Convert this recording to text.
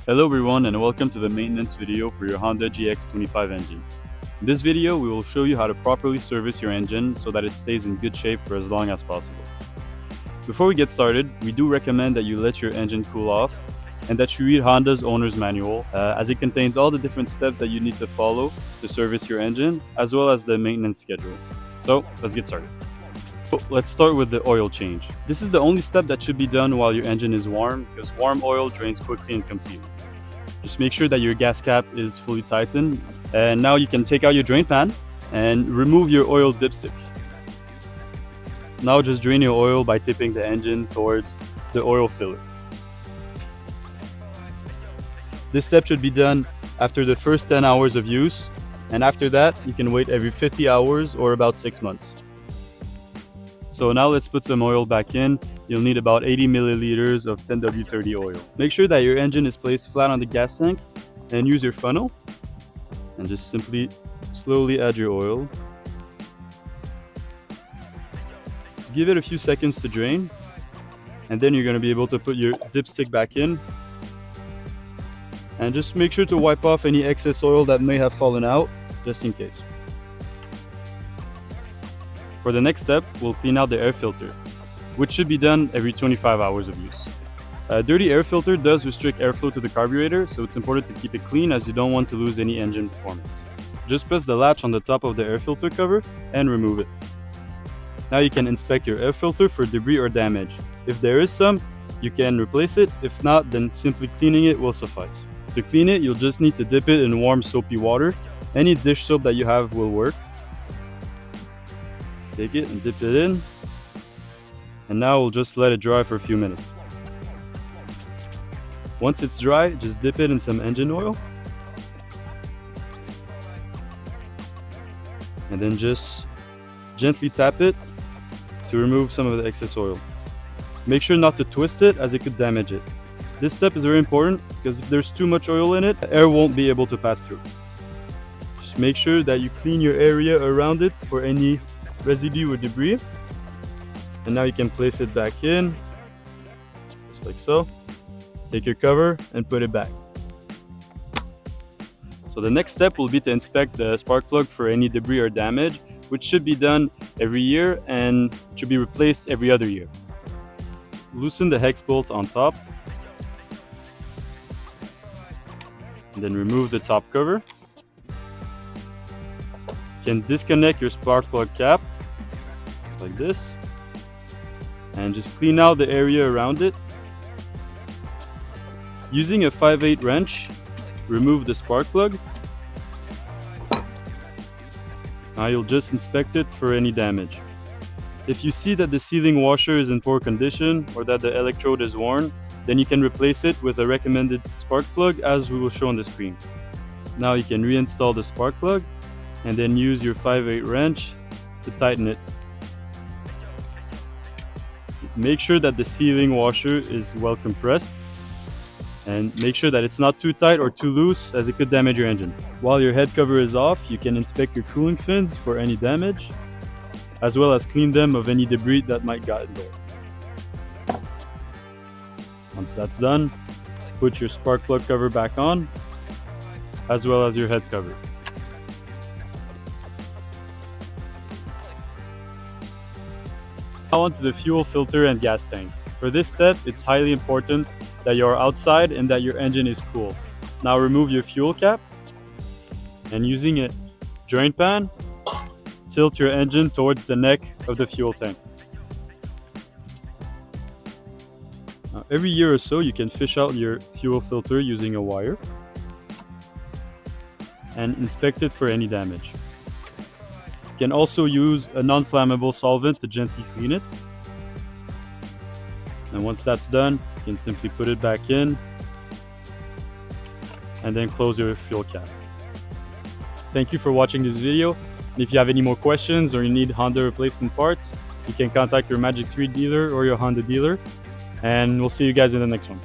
Hello everyone and welcome to the maintenance video for your Honda GX25 engine. In this video, we will show you how to properly service your engine so that it stays in good shape for as long as possible. Before we get started, we do recommend that you let your engine cool off and that you read Honda's owner's manual as it contains all the different steps that you need to follow to service your engine as well as the maintenance schedule. So let's get started. Let's start with the oil change. This is the only step that should be done while your engine is warm because warm oil drains quickly and completely. Just make sure that your gas cap is fully tightened. And now you can take out your drain pan and remove your oil dipstick. Now just drain your oil by tipping the engine towards the oil filler. This step should be done after the first 10 hours of use, and after that you can wait every 50 hours or about 6 months. So now let's put some oil back in. You'll need about 80 milliliters of 10W30 oil. Make sure that your engine is placed flat on the gas tank and use your funnel and just simply slowly add your oil. Just give it a few seconds to drain and then you're going to be able to put your dipstick back in. And just make sure to wipe off any excess oil that may have fallen out just in case. For the next step, we'll clean out the air filter, which should be done every 25 hours of use. A dirty air filter does restrict airflow to the carburetor, so it's important to keep it clean as you don't want to lose any engine performance. Just press the latch on the top of the air filter cover and remove it. Now you can inspect your air filter for debris or damage. If there is some, you can replace it. If not, then simply cleaning it will suffice. To clean it, you'll just need to dip it in warm soapy water. Any dish soap that you have will work. Take it and dip it in, and now we'll just let it dry for a few minutes. Once it's dry, just dip it in some engine oil and then just gently tap it to remove some of the excess oil. Make sure not to twist it as it could damage it. This step is very important because if there's too much oil in it, air won't be able to pass through. Just make sure that you clean your area around it for any residue or debris, and now you can place it back in just like so. Take your cover and put it back. So the next step will be to inspect the spark plug for any debris or damage, which should be done every year and should be replaced every other year. Loosen the hex bolt on top and then remove the top cover. You can disconnect your spark plug cap like this and just clean out the area around it. Using a 5/8 wrench, remove the spark plug. Now you'll just inspect it for any damage. If you see that the sealing washer is in poor condition or that the electrode is worn, then you can replace it with a recommended spark plug as we will show on the screen. Now you can reinstall the spark plug and then use your 5/8 wrench to tighten it. Make sure that the sealing washer is well compressed and make sure that it's not too tight or too loose as it could damage your engine. While your head cover is off, you can inspect your cooling fins for any damage as well as clean them of any debris that might get in there. Once that's done, put your spark plug cover back on as well as your head cover. Now onto the fuel filter and gas tank. For this step, it's highly important that you are outside and that your engine is cool. Now remove your fuel cap and using a drain pan, tilt your engine towards the neck of the fuel tank. Now, every year or so, you can fish out your fuel filter using a wire and inspect it for any damage. You can also use a non-flammable solvent to gently clean it. And once that's done, you can simply put it back in and then close your fuel cap. Thank you for watching this video. And if you have any more questions or you need Honda replacement parts, you can contact your Magicscreed dealer or your Honda dealer. And we'll see you guys in the next one.